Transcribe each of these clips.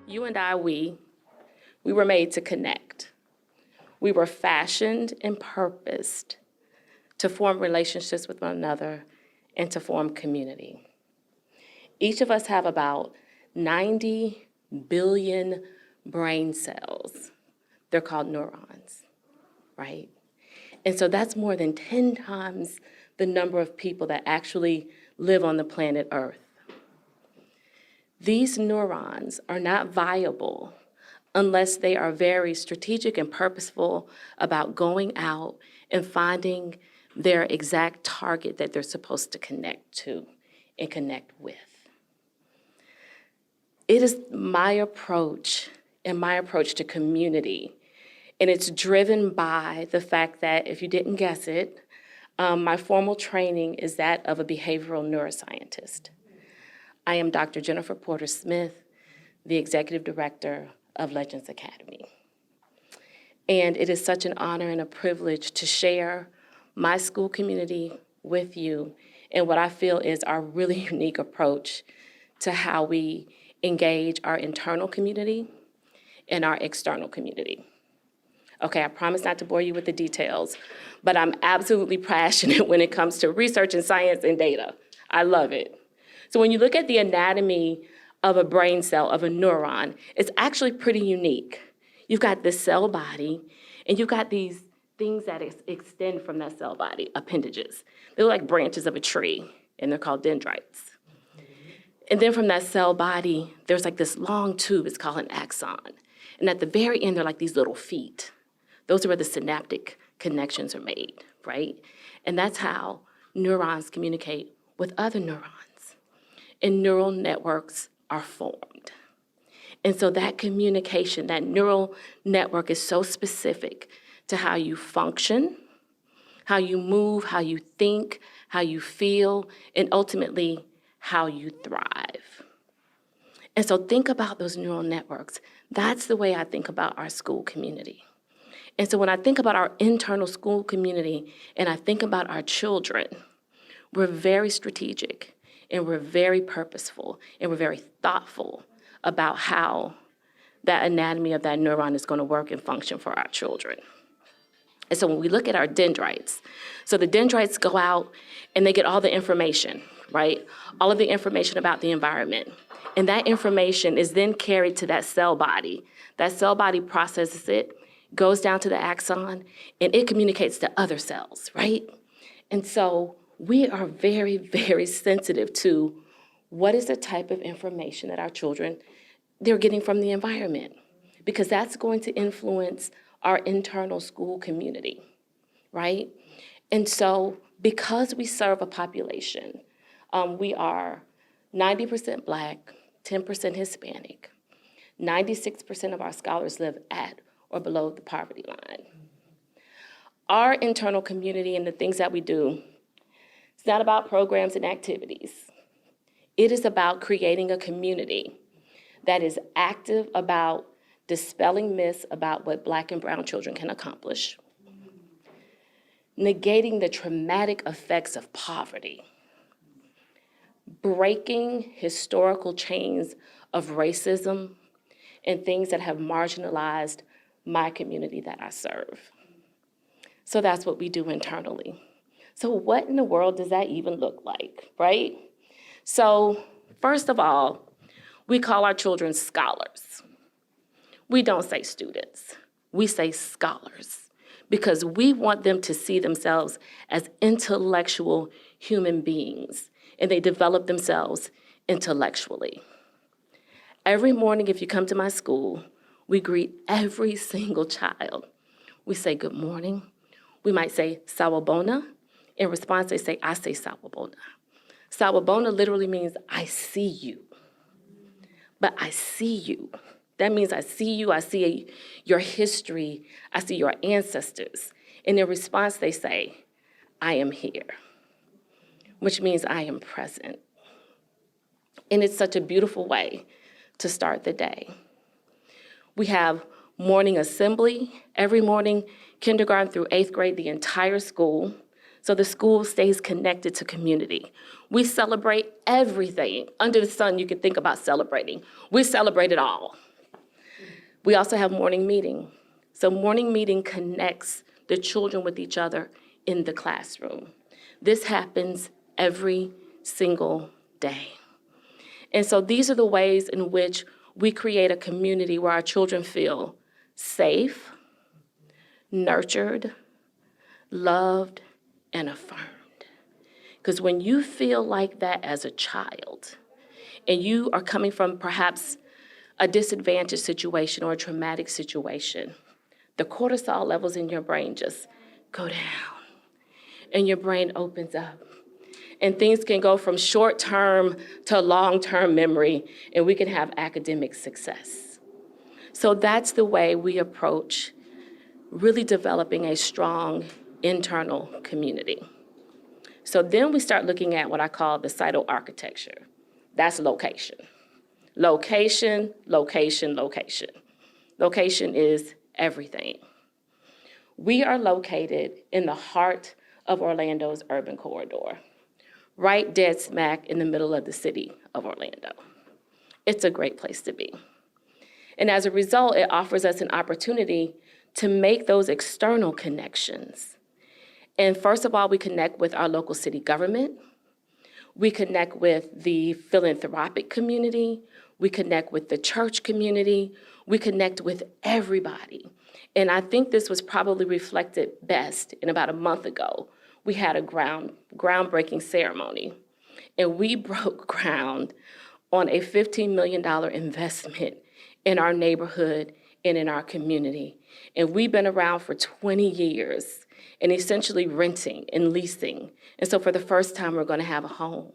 You and I, we were made to connect. We were fashioned and purposed to form relationships with one another and to form community. Each of us have about 90 billion brain cells. They're called neurons, right? And so that's more than 10 times the number of people that actually live on the planet Earth. These neurons are not viable unless they are very strategic and purposeful about going out and finding their exact target that they're supposed to connect to and connect with. It is my approach to community, and it's driven by the fact that, if you didn't guess it, my formal training is that of a behavioral neuroscientist. I am Dr. Jennifer Porter Smith, the Executive Director of Legends Academy. And it is such an honor and a privilege to share my school community with you and what I feel is our really unique approach to how we engage our internal community and our external community. Okay, I promise not to bore you with the details, but I'm absolutely passionate when it comes to research and science and data. I love it. So when you look at the anatomy of a brain cell, of a neuron, it's actually pretty unique. You've got this cell body, and you've got these things that extend from that cell body, appendages. They're like branches of a tree, and they're called dendrites. And then from that cell body, there's like this long tube, it's called an axon. And at the very end, they're like these little feet. Those are where the synaptic connections are made, right? And that's how neurons communicate with other neurons. And neural networks are formed. And so that communication, that neural network is so specific to how you function, how you move, how you think, how you feel, and ultimately how you thrive. And so think about those neural networks. That's the way I think about our school community. And so when I think about our internal school community and I think about our children, we're very strategic and we're very purposeful and we're very thoughtful about how that anatomy of that neuron is going to work and function for our children. And so when we look at our dendrites, so the dendrites go out and they get all the information, right? All of the information about the environment. And that information is then carried to that cell body. That cell body processes it, goes down to the axon, and it communicates to other cells, right? And so we are very, very sensitive to what is the type of information that our children, they're getting from the environment, because that's going to influence our internal school community, right? And so because we serve a population, we are 90% Black, 10% Hispanic. 96% of our scholars live at or below the poverty line. Our internal community and the things that we do, it's not about programs and activities. It is about creating a community that is active about dispelling myths about what Black and brown children can accomplish, negating the traumatic effects of poverty, breaking historical chains of racism and things that have marginalized my community that I serve. So that's what we do internally. So what in the world does that even look like, right? So first of all, we call our children scholars. We don't say students, we say scholars, because we want them to see themselves as intellectual human beings, and they develop themselves intellectually. Every morning, if you come to my school, we greet every single child. We say good morning. We might say sawubona. In response, they say, I say sawubona. Sawubona literally means I see you, but I see you. That means I see you, I see your history, I see your ancestors. And in response, they say, I am here, which means I am present. And it's such a beautiful way to start the day. We have morning assembly every morning, kindergarten through 8th grade, the entire school. So the school stays connected to community. We celebrate everything under the sun you could think about celebrating. We celebrate it all. We also have morning meeting. So morning meeting connects the children with each other in the classroom. This happens every single day. And so these are the ways in which we create a community where our children feel safe, nurtured, loved, and affirmed. Because when you feel like that as a child, and you are coming from perhaps a disadvantaged situation or a traumatic situation, the cortisol levels in your brain just go down, and your brain opens up. And things can go from short-term to long-term memory, and we can have academic success. So that's the way we approach really developing a strong internal community. So then we start looking at what I call the cytoarchitecture. That's location. Location, location, location. Location is everything. We are located in the heart of Orlando's urban corridor, right dead smack in the middle of the city of Orlando. It's a great place to be. And as a result, it offers us an opportunity to make those external connections. And first of all, we connect with our local city government. We connect with the philanthropic community. We connect with the church community. We connect with everybody. And I think this was probably reflected best in about a month ago. We had a groundbreaking ceremony, and we broke ground on a $15 million investment in our neighborhood and in our community. And we've been around for 20 years and essentially renting and leasing. And so for the first time, we're going to have a home.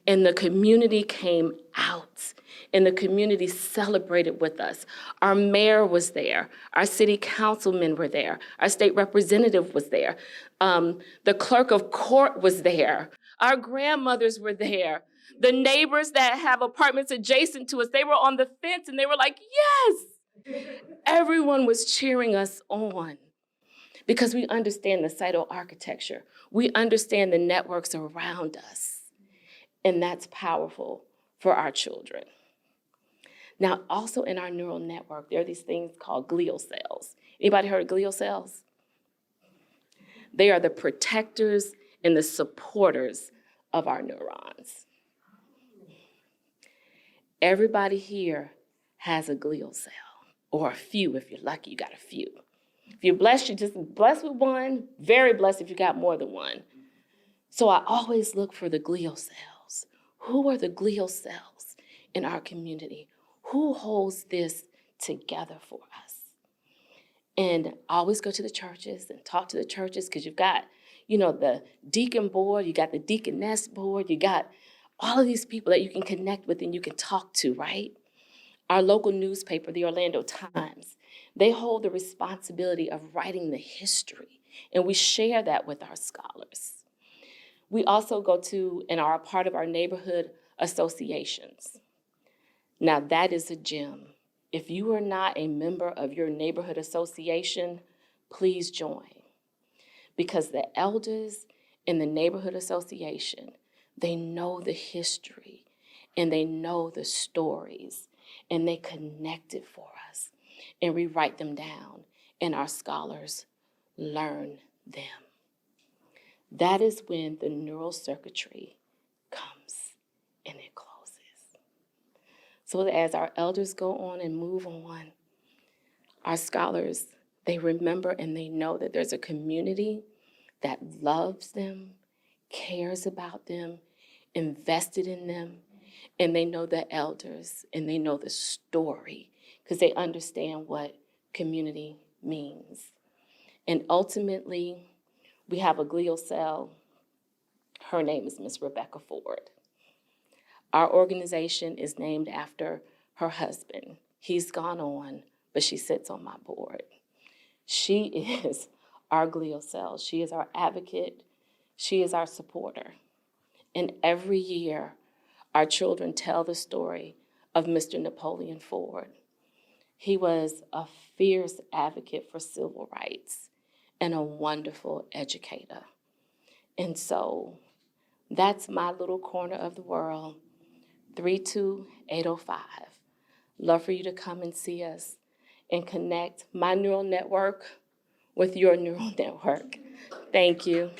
And the community came out, and the community celebrated with us. Our mayor was there. Our city councilmen were there. Our state representative was there. The clerk of court was there. Our grandmothers were there. The neighbors that have apartments adjacent to us, they were on the fence, and they were like, yes! Everyone was cheering us on because we understand the cytoarchitecture. We understand the networks around us. And that's powerful for our children. Now, also in our neural network, there are these things called glial cells. Anybody heard of glial cells? They are the protectors and the supporters of our neurons. Everybody here has a glial cell, or a few. If you're lucky, you got a few. If you're blessed, you're just blessed with one, very blessed if you got more than one. So I always look for the glial cells. Who are the glial cells in our community? Who holds this together for us? And I always go to the churches and talk to the churches because you've got, the deacon board, you got the deaconess board, you got all of these people that you can connect with and you can talk to, right? Our local newspaper, the Orlando Times, they hold the responsibility of writing the history, and we share that with our scholars. We also go to and are a part of our neighborhood associations. Now that is a gem. If you are not a member of your neighborhood association, please join. Because the elders in the neighborhood association, they know the history and they know the stories and they connect it for us. And we write them down and our scholars learn them. That is when the neural circuitry comes and it closes. So that as our elders go on and move on, our scholars, they remember and they know that there's a community that loves them, cares about them, invested in them, and they know the elders and they know the story because they understand what community means. And ultimately, we have a glial cell. Her name is Miss Rebecca Ford. Our organization is named after her husband. He's gone on, but she sits on my board. She is our glial cell. She is our advocate. She is our supporter. And every year, our children tell the story of Mr. Napoleon Ford. He was a fierce advocate for civil rights and a wonderful educator. And so that's my little corner of the world, 32805. Love for you to come and see us. and connect my neural network with your neural network. Thank you.